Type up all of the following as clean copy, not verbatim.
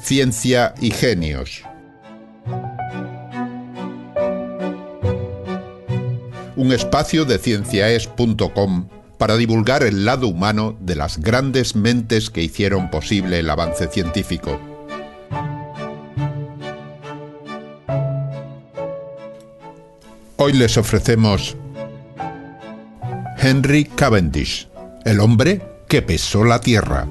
ciencia y genios. Un espacio de cienciaes.com para divulgar el lado humano de las grandes mentes que hicieron posible el avance científico. Hoy les ofrecemos Henry Cavendish, el hombre que pesó la Tierra.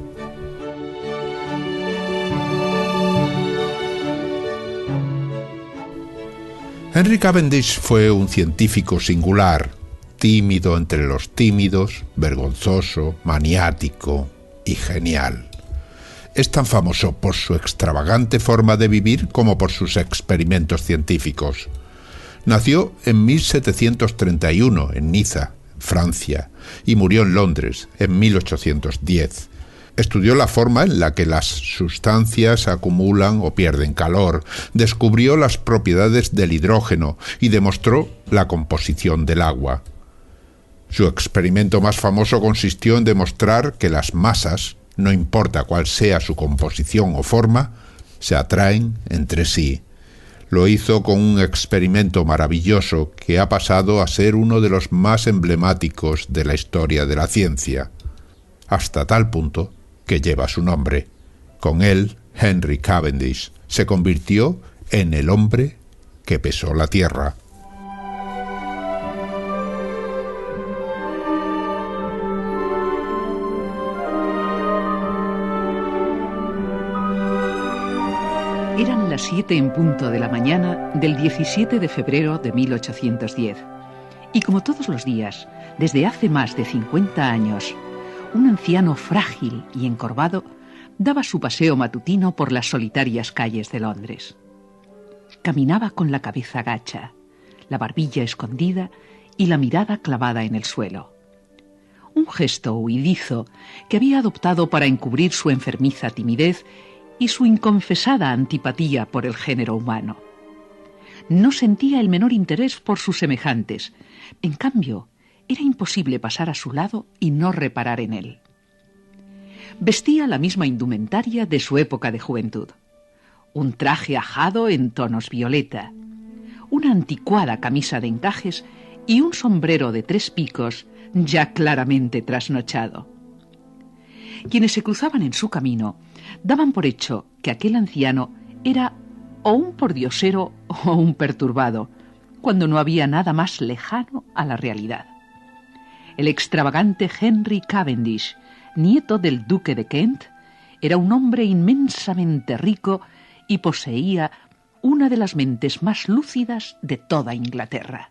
Henry Cavendish fue un científico singular, tímido entre los tímidos, vergonzoso, maniático y genial. Es tan famoso por su extravagante forma de vivir como por sus experimentos científicos. Nació en 1731 en Niza, Francia, y murió en Londres en 1810. Estudió la forma en la que las sustancias acumulan o pierden calor, descubrió las propiedades del hidrógeno y demostró la composición del agua. Su experimento más famoso consistió en demostrar que las masas, no importa cuál sea su composición o forma, se atraen entre sí. Lo hizo con un experimento maravilloso que ha pasado a ser uno de los más emblemáticos de la historia de la ciencia, hasta tal punto que lleva su nombre. Con él, Henry Cavendish se convirtió en el hombre que pesó la Tierra. Eran las 7 en punto de la mañana del 17 de febrero de 1810. Y como todos los días, desde hace más de 50 años, un anciano frágil y encorvado daba su paseo matutino por las solitarias calles de Londres. Caminaba con la cabeza gacha, la barbilla escondida y la mirada clavada en el suelo. Un gesto huidizo que había adoptado para encubrir su enfermiza timidez y su inconfesada antipatía por el género humano. No sentía el menor interés por sus semejantes. En cambio, era imposible pasar a su lado y no reparar en él. Vestía la misma indumentaria de su época de juventud. Un traje ajado en tonos violeta, una anticuada camisa de encajes y un sombrero de 3 picos ya claramente trasnochado. Quienes se cruzaban en su camino daban por hecho que aquel anciano era o un pordiosero o un perturbado, cuando no había nada más lejano a la realidad. El extravagante Henry Cavendish, nieto del duque de Kent, era un hombre inmensamente rico y poseía una de las mentes más lúcidas de toda Inglaterra.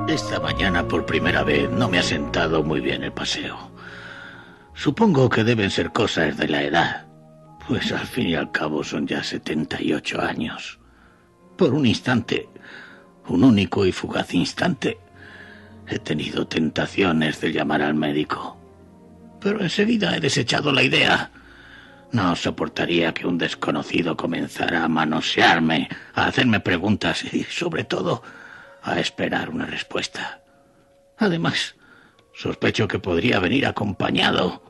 Esta mañana por primera vez no me ha sentado muy bien el paseo. Supongo que deben ser cosas de la edad, pues al fin y al cabo son ya 78 años. Por un instante, un único y fugaz instante, he tenido tentaciones de llamar al médico. Pero enseguida he desechado la idea. No soportaría que un desconocido comenzara a manosearme, a hacerme preguntas y, sobre todo, a esperar una respuesta. Además, sospecho que podría venir acompañado,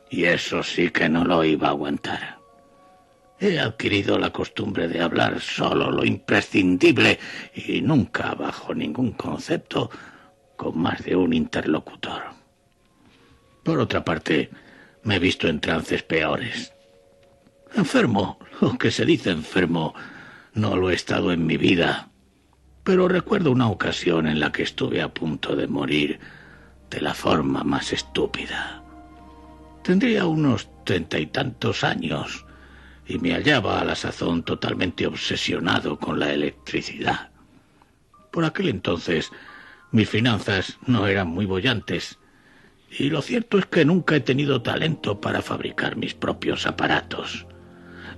y eso sí que no lo iba a aguantar. He adquirido la costumbre de hablar solo lo imprescindible y nunca, bajo ningún concepto, con más de un interlocutor. Por otra parte, me he visto en trances peores. Enfermo, lo que se dice enfermo, no lo he estado en mi vida, pero recuerdo una ocasión en la que estuve a punto de morir de la forma más estúpida. Tendría unos 30 y tantos años y me hallaba a la sazón totalmente obsesionado con la electricidad. Por aquel entonces mis finanzas no eran muy bollantes y lo cierto es que nunca he tenido talento para fabricar mis propios aparatos.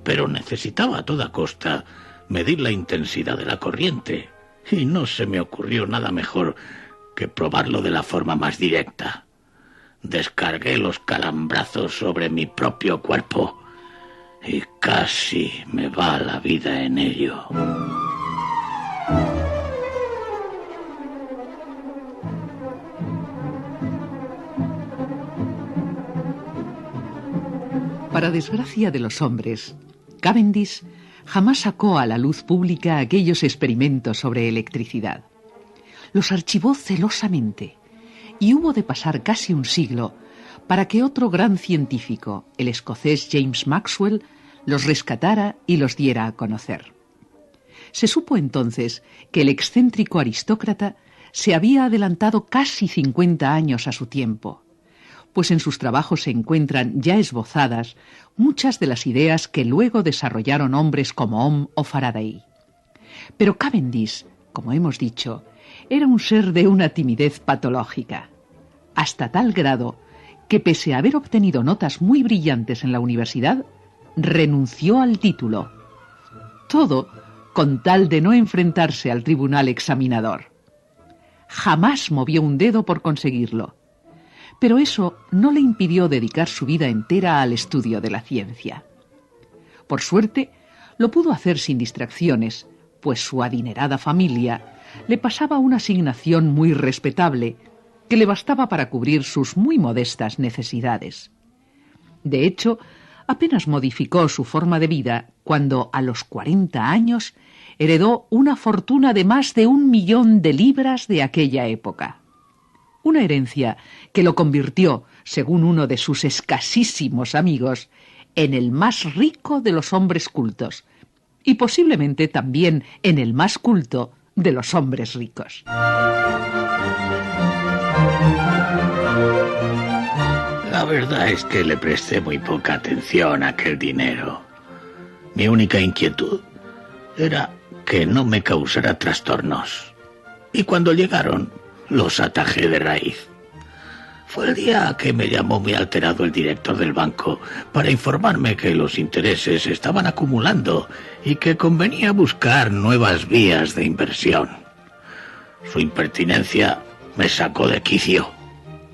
Pero necesitaba a toda costa medir la intensidad de la corriente y no se me ocurrió nada mejor que probarlo de la forma más directa. Descargué los calambrazos sobre mi propio cuerpo y casi me va la vida en ello. desgracia de los hombres, Cavendish jamás sacó a la luz pública aquellos experimentos sobre electricidad. Los archivó celosamente y hubo de pasar casi un siglo para que otro gran científico, el escocés James Maxwell, los rescatara y los diera a conocer. Se supo entonces que el excéntrico aristócrata se había adelantado casi 50 años a su tiempo, pues en sus trabajos se encuentran ya esbozadas muchas de las ideas que luego desarrollaron hombres como Ohm o Faraday. Pero Cavendish, como hemos dicho, era un ser de una timidez patológica, hasta tal grado que pese a haber obtenido notas muy brillantes en la universidad, renunció al título. Todo con tal de no enfrentarse al tribunal examinador. Jamás movió un dedo por conseguirlo, pero eso no le impidió dedicar su vida entera al estudio de la ciencia. Por suerte, lo pudo hacer sin distracciones, pues su adinerada familia le pasaba una asignación muy respetable que le bastaba para cubrir sus muy modestas necesidades. De hecho, apenas modificó su forma de vida cuando, a los 40 años, heredó una fortuna de más de 1 millón de libras de aquella época. Una herencia que lo convirtió, según uno de sus escasísimos amigos, en el más rico de los hombres cultos, y posiblemente también en el más culto de los hombres ricos. La verdad es que le presté muy poca atención a aquel dinero. Mi única inquietud era que no me causara trastornos. Y cuando llegaron, los atajé de raíz. Fue el día que me llamó muy alterado el director del banco para informarme que los intereses se estaban acumulando y que convenía buscar nuevas vías de inversión. Su impertinencia me sacó de quicio,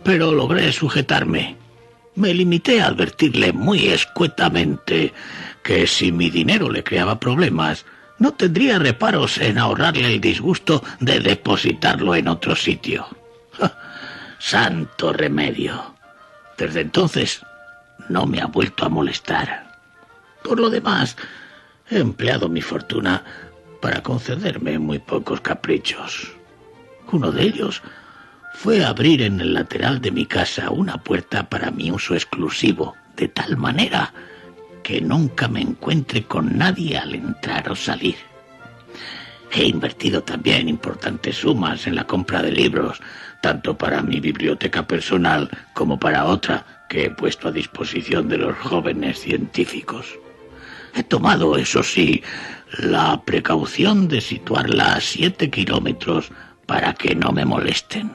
pero logré sujetarme. Me limité a advertirle muy escuetamente que si mi dinero le creaba problemas, no tendría reparos en ahorrarle el disgusto de depositarlo en otro sitio. ¡Santo remedio! Desde entonces no me ha vuelto a molestar. Por lo demás, he empleado mi fortuna para concederme muy pocos caprichos. Uno de ellos fue abrir en el lateral de mi casa una puerta para mi uso exclusivo, de tal manera que nunca me encuentre con nadie al entrar o salir. He invertido también importantes sumas en la compra de libros, tanto para mi biblioteca personal como para otra que he puesto a disposición de los jóvenes científicos. He tomado, eso sí, la precaución de situarla a 7 kilómetros para que no me molesten.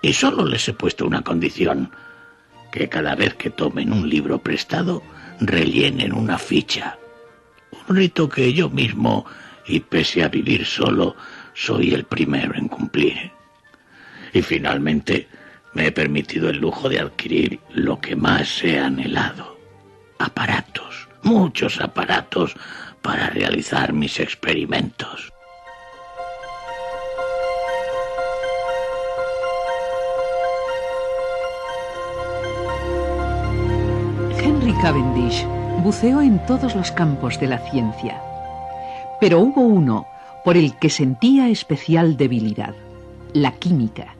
Y solo les he puesto una condición: que cada vez que tomen un libro prestado, rellenen una ficha. Un rito que yo mismo, y pese a vivir solo, soy el primero en cumplir. Y finalmente, me he permitido el lujo de adquirir lo que más he anhelado: aparatos, muchos aparatos para realizar mis experimentos. Henry Cavendish buceó en todos los campos de la ciencia, pero hubo uno por el que sentía especial debilidad: la química.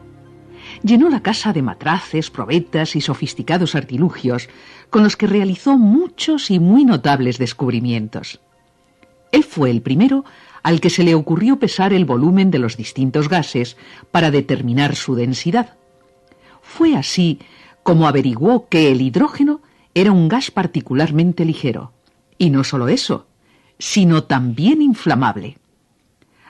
Llenó la casa de matraces, probetas y sofisticados artilugios con los que realizó muchos y muy notables descubrimientos. Él fue el primero al que se le ocurrió pesar el volumen de los distintos gases para determinar su densidad. Fue así como averiguó que el hidrógeno era un gas particularmente ligero, y no solo eso, sino también inflamable.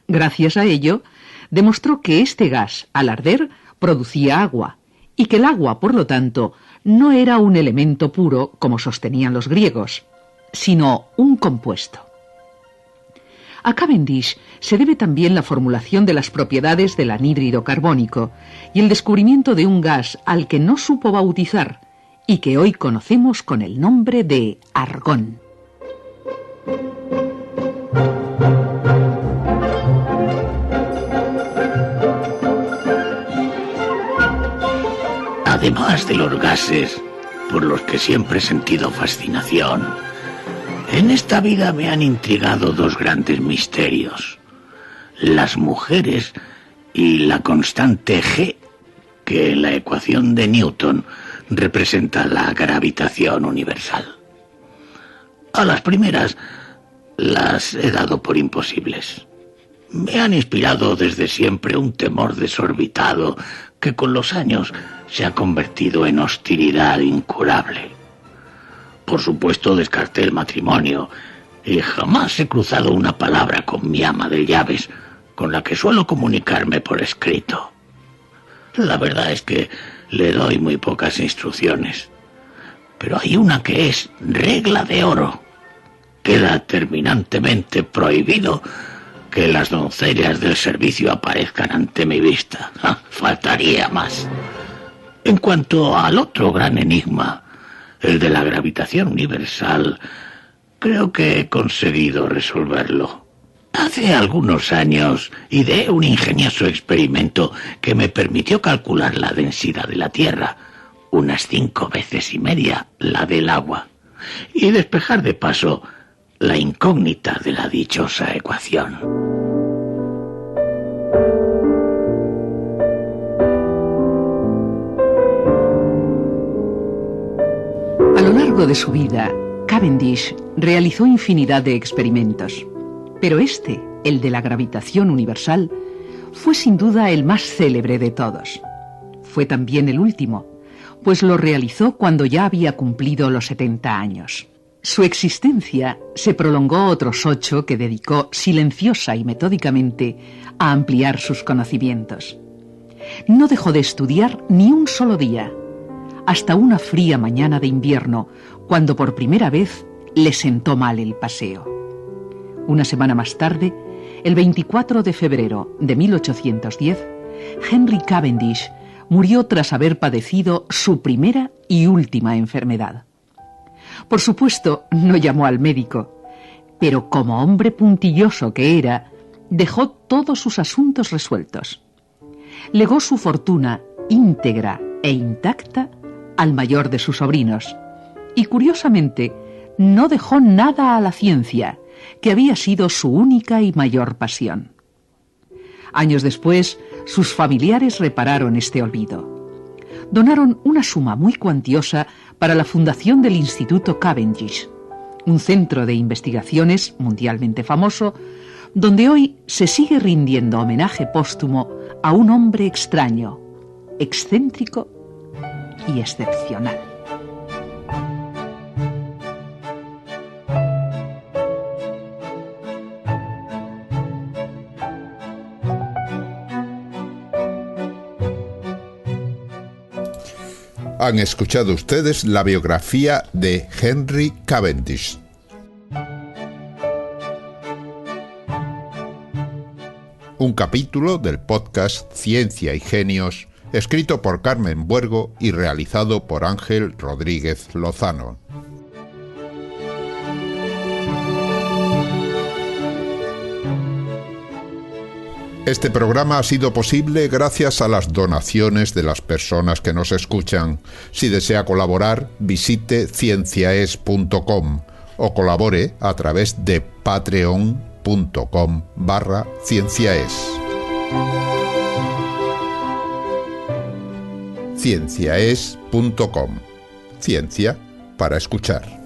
Gracias a ello, demostró que este gas, al arder, producía agua, y que el agua, por lo tanto, no era un elemento puro, como sostenían los griegos, sino un compuesto. A Cavendish se debe también la formulación de las propiedades del anhídrido carbónico y el descubrimiento de un gas al que no supo bautizar y que hoy conocemos con el nombre de argón. Además de los gases, por los que siempre he sentido fascinación. En esta vida me han intrigado dos grandes misterios: las mujeres y la constante G, que en la ecuación de Newton representa la gravitación universal. A las primeras las he dado por imposibles. Me han inspirado desde siempre un temor desorbitado que con los años se ha convertido en hostilidad incurable. Por supuesto, descarté el matrimonio y jamás he cruzado una palabra con mi ama de llaves, con la que suelo comunicarme por escrito. La verdad es que le doy muy pocas instrucciones, pero hay una que es regla de oro. Queda terminantemente prohibido que las doncellas del servicio aparezcan ante mi vista. Faltaría más. En cuanto al otro gran enigma, el de la gravitación universal, creo que he conseguido resolverlo. Hace algunos años ideé un ingenioso experimento que me permitió calcular la densidad de la Tierra, unas 5 veces y media la del agua, y despejar de paso la incógnita de la dichosa ecuación. A lo largo de su vida, Cavendish realizó infinidad de experimentos, pero este, el de la gravitación universal, fue sin duda el más célebre de todos. Fue también el último, pues lo realizó cuando ya había cumplido los 70 años. Su existencia se prolongó otros 8 que dedicó silenciosa y metódicamente a ampliar sus conocimientos. No dejó de estudiar ni un solo día, hasta una fría mañana de invierno, cuando por primera vez le sentó mal el paseo. Una semana más tarde, el 24 de febrero de 1810, Henry Cavendish murió tras haber padecido su primera y última enfermedad. Por supuesto, no llamó al médico, pero como hombre puntilloso que era, dejó todos sus asuntos resueltos. Legó su fortuna íntegra e intacta al mayor de sus sobrinos, y curiosamente no dejó nada a la ciencia, que había sido su única y mayor pasión. Años después, sus familiares repararon este olvido. Donaron una suma muy cuantiosa para la fundación del Instituto Cavendish, un centro de investigaciones mundialmente famoso, donde hoy se sigue rindiendo homenaje póstumo a un hombre extraño, excéntrico y excepcional. Han escuchado ustedes la biografía de Henry Cavendish. Un capítulo del podcast Ciencia y Genios, escrito por Carmen Buergo y realizado por Ángel Rodríguez Lozano. Este programa ha sido posible gracias a las donaciones de las personas que nos escuchan. Si desea colaborar, visite cienciaes.com o colabore a través de patreon.com/cienciaes. cienciaes.com. Ciencia para escuchar.